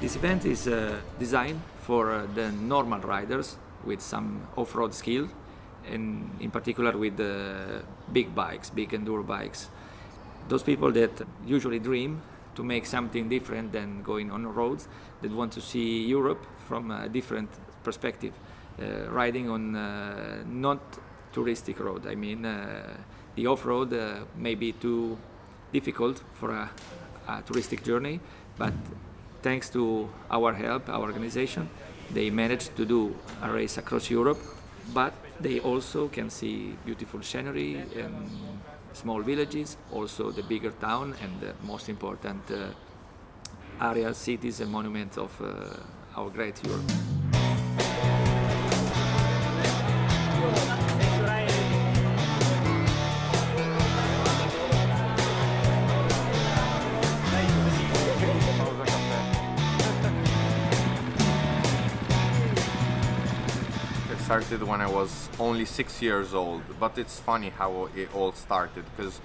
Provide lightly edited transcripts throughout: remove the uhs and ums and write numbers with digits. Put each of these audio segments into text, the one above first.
This event is designed for the normal riders with some off-road skill, and in particular with big bikes, big enduro bikes. Those people that usually dream to make something different than going on roads, that want to see Europe from a different perspective, riding on not touristic road. I mean, the off-road may be too difficult for a touristic journey, but thanks to our help, our organization, they managed to do a race across Europe, but they also can see beautiful scenery and small villages, also the bigger town and the most important areas, cities and monuments of our great Europe. Started when I was only 6 years old, but it's funny how it all started because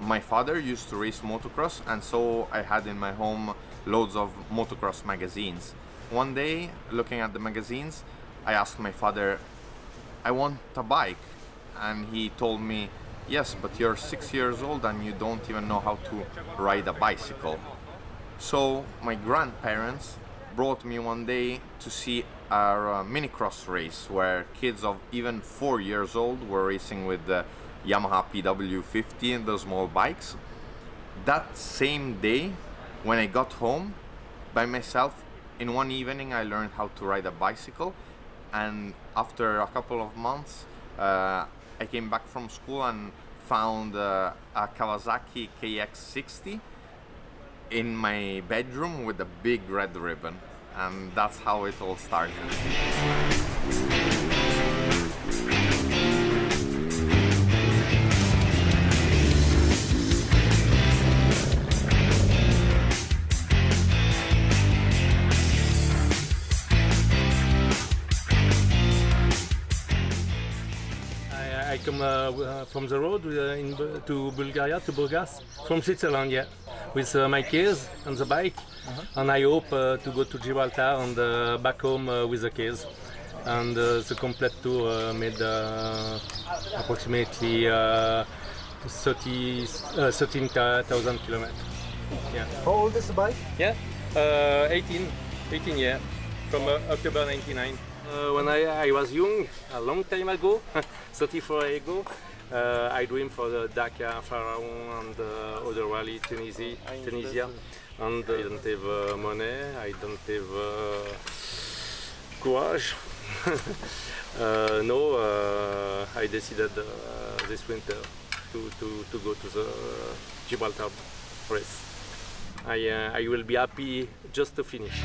my father used to race motocross, and so I had in my home loads of motocross magazines. One day, looking at the magazines, I asked my father, I want a bike, and he told me, yes, but you're 6 years old and you don't even know how to ride a bicycle. So my grandparents brought me one day to see our mini-cross race where kids of even 4 years old were racing with the Yamaha PW50 and those small bikes. That same day, when I got home by myself, in one evening I learned how to ride a bicycle, and after a couple of months I came back from school and found a Kawasaki KX60 in my bedroom with a big red ribbon, and that's how it all started. I come from the road to Bulgaria, to Burgas, from Switzerland, yeah, with my kids on the bike, and I hope to go to Gibraltar and back home with the kids. And the complete tour made approximately 13,000 kilometers. Yeah. How old is the bike? Yeah, 18 years, from October 99. When I was young, a long time ago, 34 years ago, I dreamed for the Dakar, Pharaon, and other rally, Tunisia, and I don't have money, I don't have courage. I decided this winter to go to the Gibraltar race. I will be happy just to finish.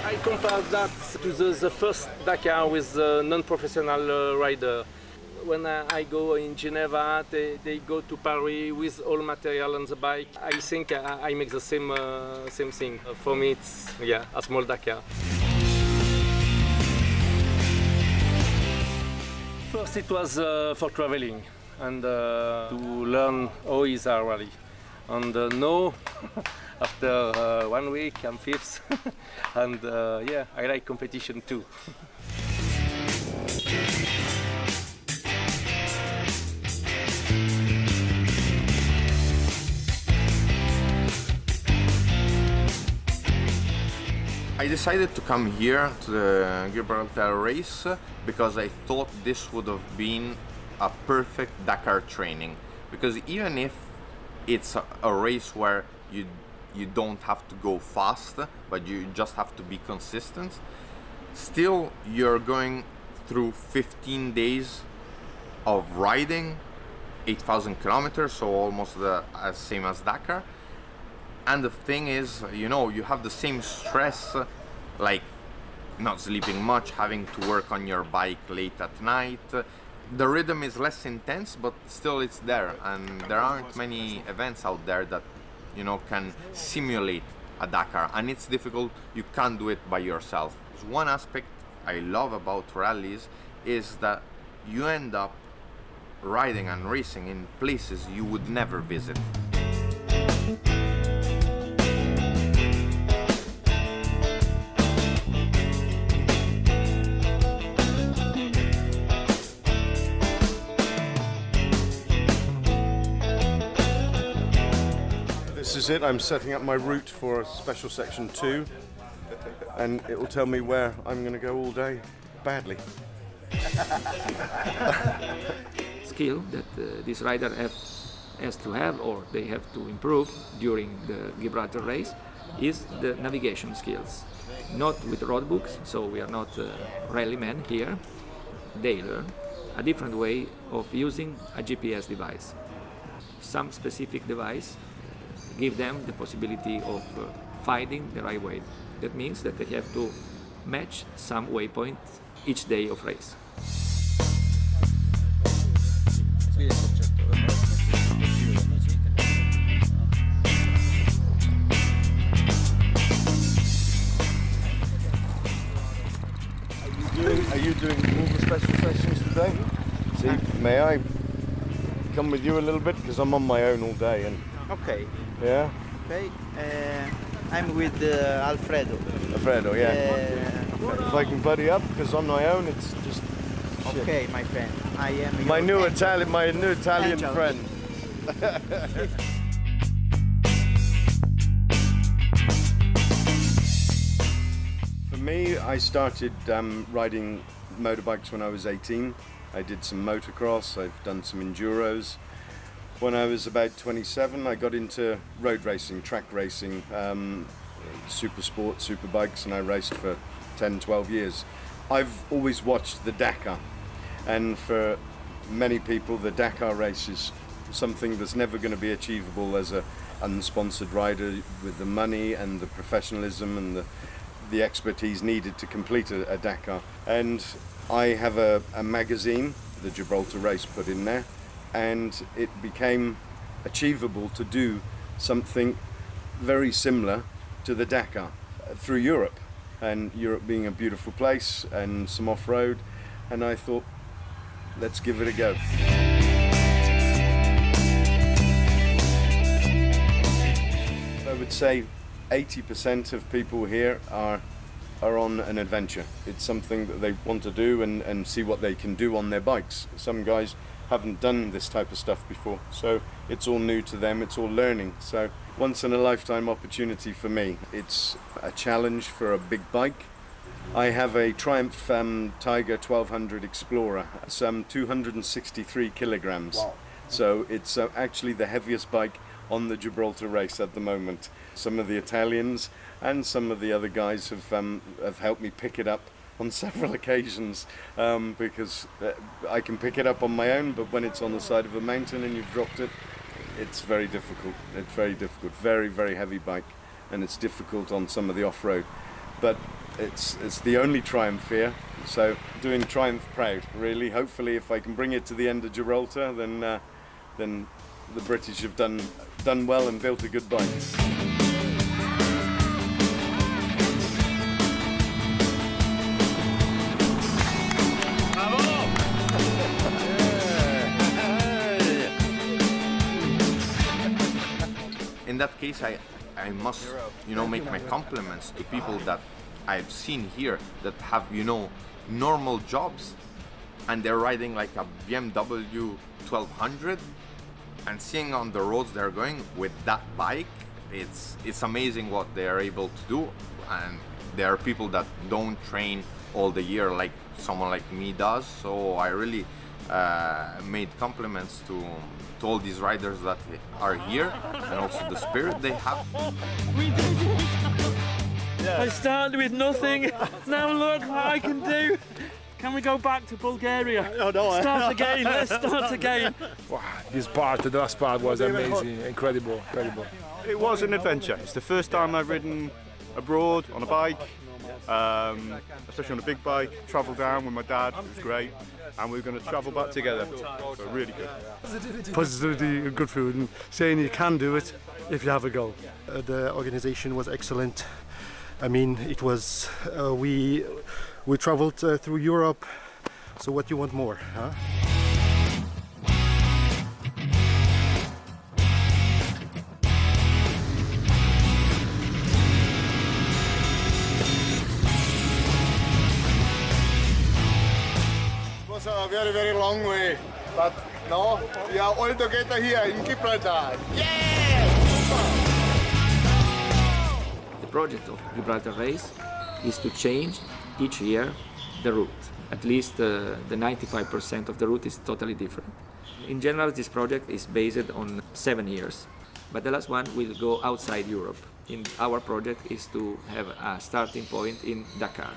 I compare that to the first Dakar with the non-professional rider. When I go in Geneva, they go to Paris with all material on the bike. I think I make the same thing. For me, it's a small Dakar. First, it was for traveling and to learn how is a rally. And now, after 1 week, I'm fifth. And I like competition too. I decided to come here to the Gibraltar race because I thought this would have been a perfect Dakar training. Because even if it's a race where you don't have to go fast, but you just have to be consistent. Still, you're going through 15 days of riding, 8,000 kilometers, so almost the same as Dakar. And the thing is, you know, you have the same stress, like not sleeping much, having to work on your bike late at night. The rhythm is less intense, but still it's there, and there aren't many events out there that, you know, can simulate a Dakar, and it's difficult. You can't do it by yourself. One aspect I love about rallies is that you end up riding and racing in places you would never visit. This is it. I'm setting up my route for special section 2, and it will tell me where I'm going to go all day, badly. Skill that this rider has to have, or they have to improve during the Gibraltar race, is the navigation skills. Not with road books, so we are not rallymen here. They learn a different way of using a GPS device. Some specific device give them the possibility of finding the right way. That means that they have to match some waypoint each day of race. Are you doing all the special sessions today? See, may I come with you a little bit, because I'm on my own all day, and Okay. yeah, Okay. I'm with Alfredo. Alfredo, yeah. If I can buddy up, because on my own it's just shit. Okay, my friend. I am My your new angel. Italian Angel. friend. For me, I started riding motorbikes when I was 18. I did some motocross, I've done some enduros. When I was about 27, I got into road racing, track racing, super sport, super bikes, and I raced for 10, 12 years. I've always watched the Dakar, and for many people, the Dakar race is something that's never going to be achievable as a unsponsored rider with the money and the professionalism and the expertise needed to complete a Dakar. And I have a magazine, the Gibraltar race, put in there, and it became achievable to do something very similar to the Dakar through Europe, and Europe being a beautiful place and some off-road, and I thought, let's give it a go. I would say 80% of people here are on an adventure. It's something that they want to do and see what they can do on their bikes. Some guys haven't done this type of stuff before, so it's all new to them, it's all learning. So once in a lifetime opportunity for me. It's a challenge for a big bike. I have a Triumph Tiger 1200 Explorer, some 263 kilograms. Wow. So it's actually the heaviest bike on the Gibraltar race at the moment. Some of the Italians and some of the other guys have helped me pick it up on several occasions, because I can pick it up on my own, but when it's on the side of a mountain and you've dropped it, it's very difficult. It's very difficult. Very, very heavy bike, and it's difficult on some of the off-road. But it's the only Triumph here, so doing Triumph proud, really. Hopefully, if I can bring it to the end of Gibraltar, then the British have done well and built a good bike. In that case, I must, you know, make my compliments to people that I've seen here that have, you know, normal jobs, and they're riding like a BMW 1200, and seeing on the roads they're going with that bike, it's amazing what they are able to do. And there are people that don't train all the year like someone like me does, so I really made compliments to all these riders that are here, and also the spirit they have. I started with nothing. Now look what I can do. Can we go back to Bulgaria? Start again. Let's start again. Wow, the last part was amazing, incredible. It was an adventure. It's the first time I've ridden abroad on a bike, especially on a big bike. Travelled down with my dad, it was great, and we're going to travel back together. So really good. Positivity, good food, and saying you can do it if you have a go. The organization was excellent. I mean, it was we traveled through Europe. So what you want more, huh? It was a very, very long way, but now we are all together here in Gibraltar. The project of Gibraltar race is to change each year the route. At least the 95% of the route is totally different. In general, this project is based on 7 years, but the last one will go outside Europe. Our project is to have a starting point in Dakar.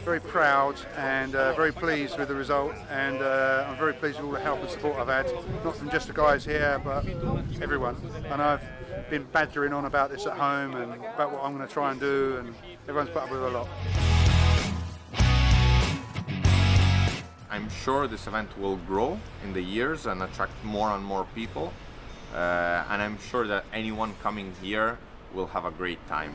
Very proud and very pleased with the result, and I'm very pleased with all the help and support I've had, not from just the guys here but everyone. And I've been badgering on about this at home and about what I'm going to try and do, and everyone's put up with a lot. I'm sure this event will grow in the years and attract more and more people, and I'm sure that anyone coming here will have a great time.